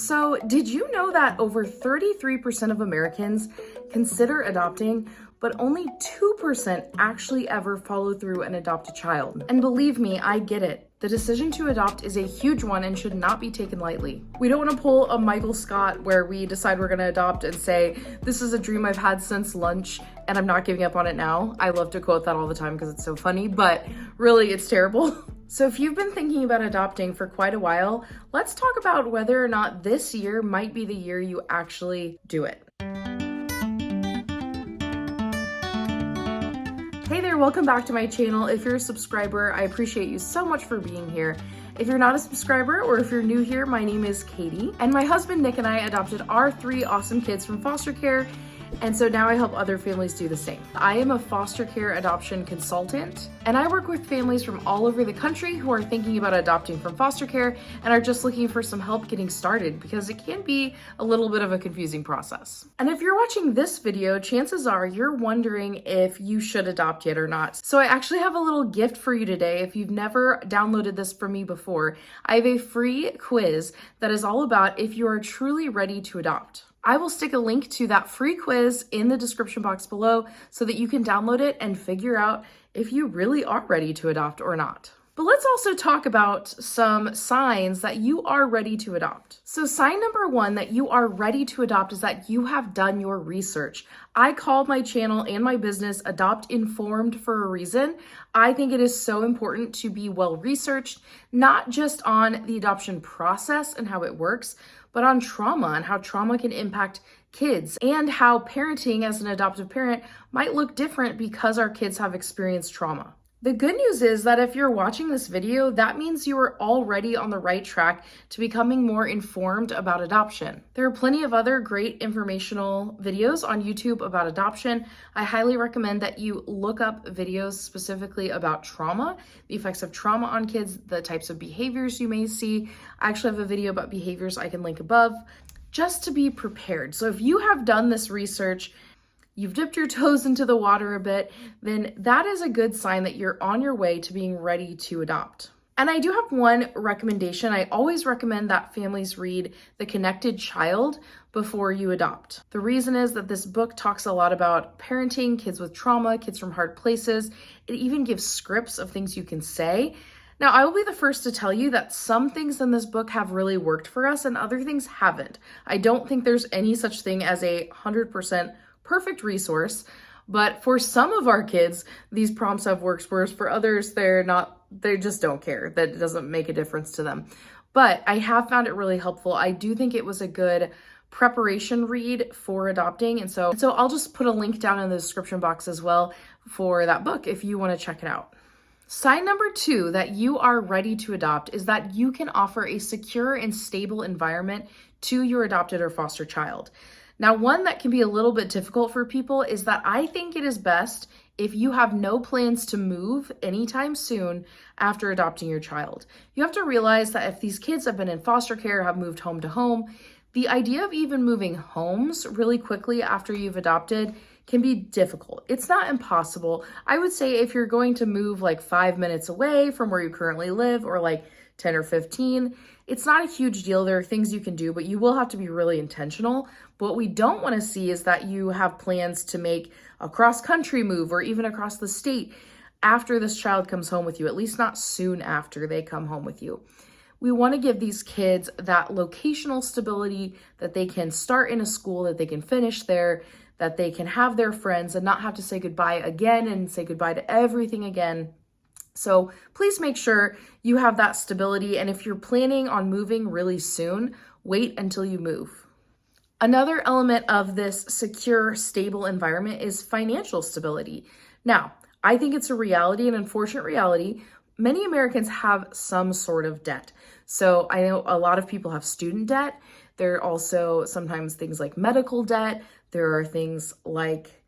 So, did you know that over 33% of Americans consider adopting, but only 2% actually ever follow through and adopt a child? And believe me, I get it. The decision to adopt is a huge one and should not be taken lightly. We don't want to pull a Michael Scott where we decide we're going to adopt and say, this is a dream I've had since lunch and I'm not giving up on it now. I love to quote that all the time because it's so funny, but really it's terrible. So if you've been thinking about adopting for quite a while, let's talk about whether or not this year might be the year you actually do it. Hey there, welcome back to my channel. If you're a subscriber, I appreciate you so much for being here. If you're not a subscriber or if you're new here, my name is Katie, and my husband Nick and I adopted our 3 awesome kids from foster care, and so now I help other families do the same. I am a foster care adoption consultant, and I work with families from all over the country who are thinking about adopting from foster care and are just looking for some help getting started because it can be a little bit of a confusing process. And if you're watching this video, chances are you're wondering if you should adopt yet or not. So I actually have a little gift for you today. If you've never downloaded this from me before, I have a free quiz that is all about if you are truly ready to adopt. I will stick a link to that free quiz in the description box below so that you can download it and figure out if you really are ready to adopt or not. But let's also talk about some signs that you are ready to adopt. So sign number 1 that you are ready to adopt is that you have done your research. I call my channel and my business Adopt Informed for a reason. I think it is so important to be well researched, not just on the adoption process and how it works, but on trauma and how trauma can impact kids and how parenting as an adoptive parent might look different because our kids have experienced trauma. The good news is that if you're watching this video, that means you are already on the right track to becoming more informed about adoption. There are plenty of other great informational videos on YouTube about adoption. I highly recommend that you look up videos specifically about trauma, the effects of trauma on kids, the types of behaviors you may see. I actually have a video about behaviors I can link above, just to be prepared. So if you have done this research, you've dipped your toes into the water a bit, then that is a good sign that you're on your way to being ready to adopt. And I do have one recommendation. I always recommend that families read The Connected Child before you adopt. The reason is that this book talks a lot about parenting, kids with trauma, kids from hard places. It even gives scripts of things you can say. Now, I will be the first to tell you that some things in this book have really worked for us and other things haven't. I don't think there's any such thing as a 100% perfect resource, but for some of our kids, these prompts have worked, whereas for others, they just don't care. That doesn't make a difference to them. But I have found it really helpful. I do think it was a good preparation read for adopting. And so I'll just put a link down in the description box as well for that book if you want to check it out. Sign number 2 that you are ready to adopt is that you can offer a secure and stable environment to your adopted or foster child. Now, one that can be a little bit difficult for people is that I think it is best if you have no plans to move anytime soon after adopting your child. You have to realize that if these kids have been in foster care, have moved home to home, the idea of even moving homes really quickly after you've adopted can be difficult. It's not impossible. I would say if you're going to move like 5 minutes away from where you currently live or like 10 or 15, it's not a huge deal. There are things you can do, but you will have to be really intentional. But what we don't want to see is that you have plans to make a cross-country move or even across the state after this child comes home with you, at least not soon after they come home with you. We want to give these kids that locational stability, that they can start in a school, that they can finish there, that they can have their friends and not have to say goodbye again and say goodbye to everything again. So please make sure you have that stability. And if you're planning on moving really soon, wait until you move. Another element of this secure, stable environment is financial stability. Now, I think it's a reality, an unfortunate reality. Many Americans have some sort of debt. So I know a lot of people have student debt. There are also sometimes things like medical debt. There are things like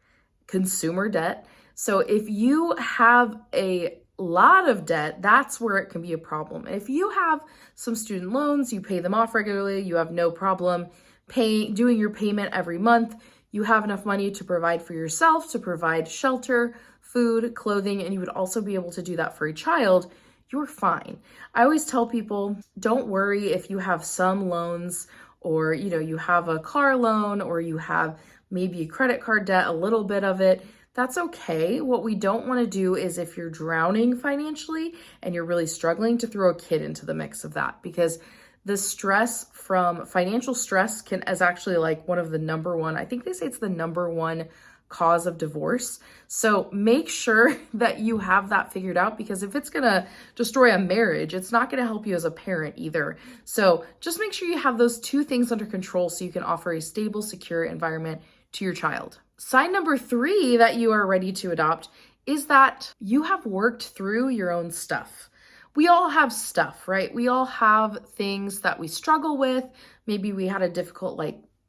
consumer debt. So if you have a lot of debt, that's where it can be a problem. If you have some student loans, you pay them off regularly, you have no problem doing your payment every month, you have enough money to provide for yourself, to provide shelter, food, clothing, and you would also be able to do that for a child, you're fine. I always tell people, don't worry if you have some loans or, you have a car loan, or you have maybe a credit card debt, a little bit of it. That's okay. What we don't want to do is, if you're drowning financially and you're really struggling, to throw a kid into the mix of that, because the stress from financial stress is actually like one of the number one, I think they say it's the number one cause of divorce. So make sure that you have that figured out, because if it's going to destroy a marriage, it's not going to help you as a parent either. So just make sure you have those two things under control so you can offer a stable, secure environment to your child. Sign number 3 that you are ready to adopt is that you have worked through your own stuff. We all have stuff, right? We all have things that we struggle with. Maybe we had a difficult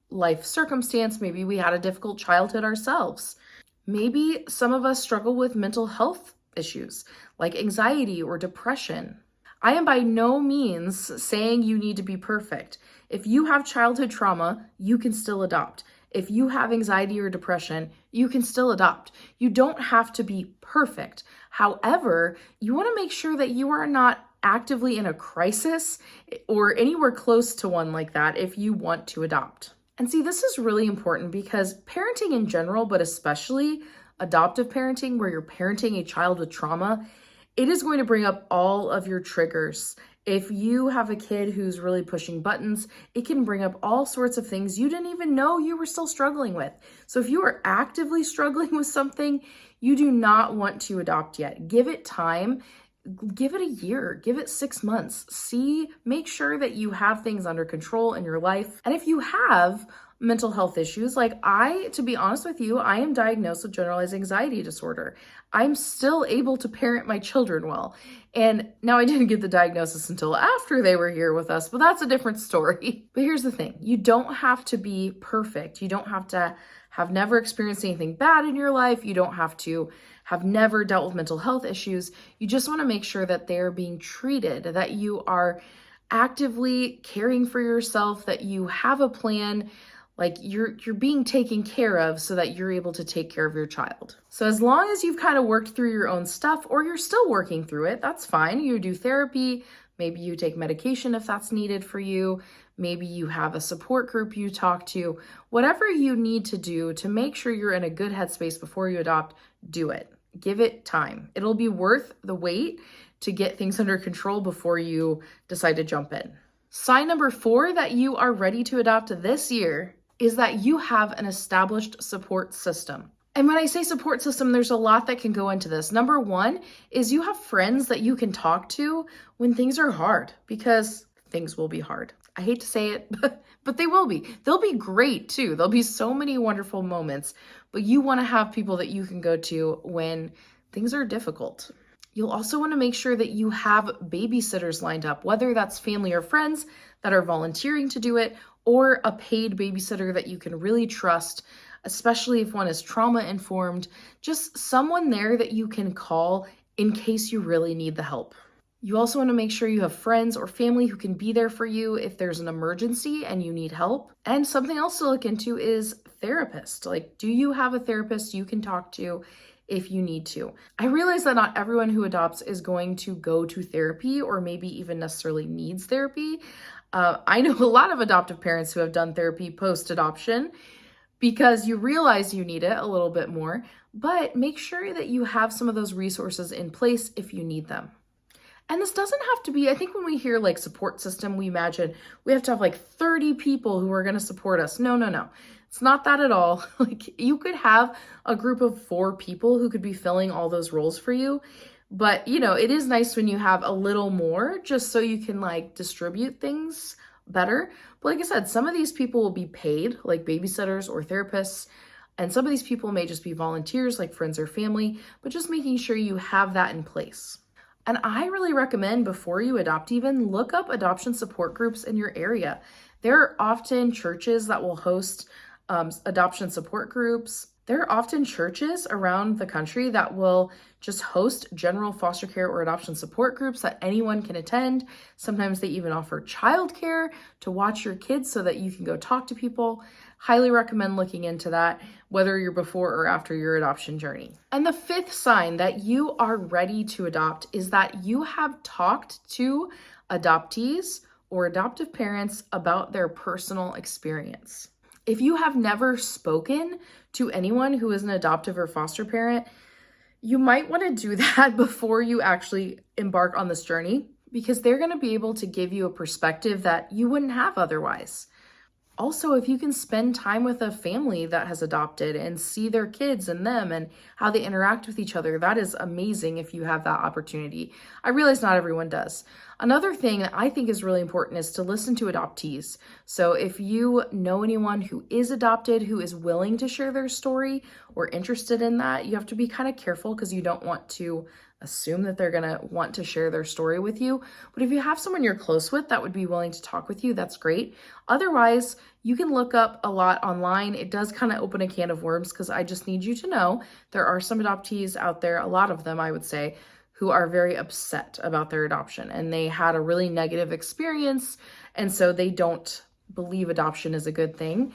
life circumstance. Maybe we had a difficult childhood ourselves. Maybe some of us struggle with mental health issues like anxiety or depression. I am by no means saying you need to be perfect. If you have childhood trauma, you can still adopt. If you have anxiety or depression, you can still adopt. You don't have to be perfect. However, you want to make sure that you are not actively in a crisis or anywhere close to one like that if you want to adopt. And see, this is really important because parenting in general, but especially adoptive parenting, where you're parenting a child with trauma, it is going to bring up all of your triggers. If you have a kid who's really pushing buttons, it can bring up all sorts of things you didn't even know you were still struggling with. So if you are actively struggling with something, you do not want to adopt yet. Give it time. Give it a year, give it 6 months. Make sure that you have things under control in your life. And if you have mental health issues, to be honest with you, I am diagnosed with generalized anxiety disorder. I'm still able to parent my children well. And now I didn't get the diagnosis until after they were here with us, but that's a different story. But here's the thing, you don't have to be perfect. You don't have to have never experienced anything bad in your life. You don't have to have never dealt with mental health issues. You just want to make sure that they're being treated, that you are actively caring for yourself, that you have a plan, like you're being taken care of so that you're able to take care of your child. So as long as you've kind of worked through your own stuff, or you're still working through it, that's fine. You do therapy, maybe you take medication if that's needed for you. Maybe you have a support group you talk to. Whatever you need to do to make sure you're in a good headspace before you adopt, do it. Give it time. It'll be worth the wait to get things under control before you decide to jump in. Sign number 4 that you are ready to adopt this year is that you have an established support system. And when I say support system, there's a lot that can go into this. Number 1 is you have friends that you can talk to when things are hard, because things will be hard. I hate to say it, but they will be. They'll be great too. There'll be so many wonderful moments, but you want to have people that you can go to when things are difficult. You'll also want to make sure that you have babysitters lined up, whether that's family or friends that are volunteering to do it, or a paid babysitter that you can really trust, especially if one is trauma informed. Just someone there that you can call in case you really need the help. You also want to make sure you have friends or family who can be there for you if there's an emergency and you need help. And something else to look into is therapist. Do you have a therapist you can talk to if you need to? I realize that not everyone who adopts is going to go to therapy or maybe even necessarily needs therapy. I know a lot of adoptive parents who have done therapy post-adoption because you realize you need it a little bit more, but make sure that you have some of those resources in place if you need them. And this doesn't have to be, I think when we hear support system, we imagine we have to have 30 people who are going to support us. No. It's not that at all. You could have a group of 4 people who could be filling all those roles for you. But, it is nice when you have a little more just so you can distribute things better. But like I said, some of these people will be paid, like babysitters or therapists. And some of these people may just be volunteers, like friends or family, but just making sure you have that in place. And I really recommend, before you adopt even, look up adoption support groups in your area. There are often churches that will host adoption support groups. There are often churches around the country that will just host general foster care or adoption support groups that anyone can attend. Sometimes they even offer childcare to watch your kids so that you can go talk to people. Highly recommend looking into that, whether you're before or after your adoption journey. And the 5th sign that you are ready to adopt is that you have talked to adoptees or adoptive parents about their personal experience. If you have never spoken to anyone who is an adoptive or foster parent, you might want to do that before you actually embark on this journey, because they're going to be able to give you a perspective that you wouldn't have otherwise. Also, if you can spend time with a family that has adopted and see their kids and them and how they interact with each other, that is amazing if you have that opportunity. I realize not everyone does. Another thing that I think is really important is to listen to adoptees. So if you know anyone who is adopted, who is willing to share their story or interested in that, you have to be kind of careful because you don't want to assume that they're going to want to share their story with you. But if you have someone you're close with that would be willing to talk with you, that's great. Otherwise, you can look up a lot online. It does kind of open a can of worms, because I just need you to know there are some adoptees out there, a lot of them, I would say, who are very upset about their adoption and they had a really negative experience. And so they don't believe adoption is a good thing.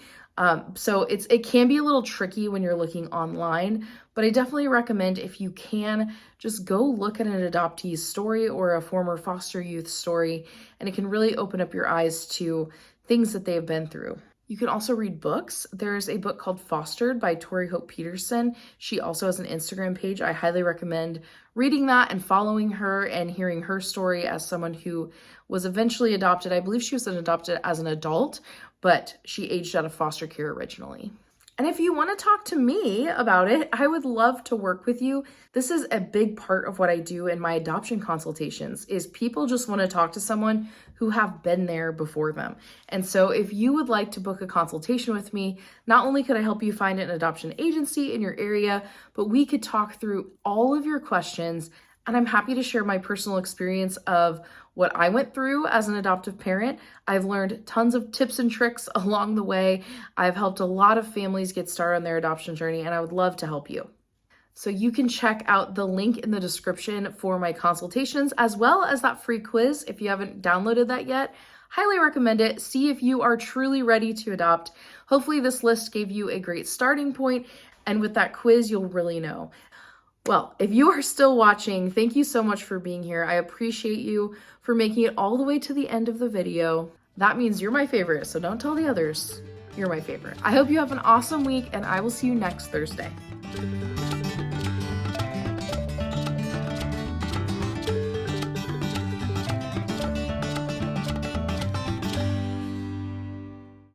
So it can be a little tricky when you're looking online, but I definitely recommend, if you can, just go look at an adoptee's story or a former foster youth story, and it can really open up your eyes to things that they have been through. You can also read books. There's a book called Fostered by Tori Hope Peterson. She also has an Instagram page. I highly recommend reading that and following her and hearing her story as someone who was eventually adopted. I believe she was adopted as an adult, but she aged out of foster care originally. And if you want to talk to me about it, I would love to work with you. This is a big part of what I do in my adoption consultations, is people just want to talk to someone who have been there before them. And so if you would like to book a consultation with me, not only could I help you find an adoption agency in your area, but we could talk through all of your questions. And I'm happy to share my personal experience of what I went through as an adoptive parent. I've learned tons of tips and tricks along the way. I've helped a lot of families get started on their adoption journey, and I would love to help you. So you can check out the link in the description for my consultations, as well as that free quiz. If you haven't downloaded that yet, highly recommend it. See if you are truly ready to adopt. Hopefully this list gave you a great starting point, and with that quiz, you'll really know. Well, if you are still watching, thank you so much for being here. I appreciate you for making it all the way to the end of the video. That means you're my favorite, so don't tell the others you're my favorite. I hope you have an awesome week, and I will see you next Thursday.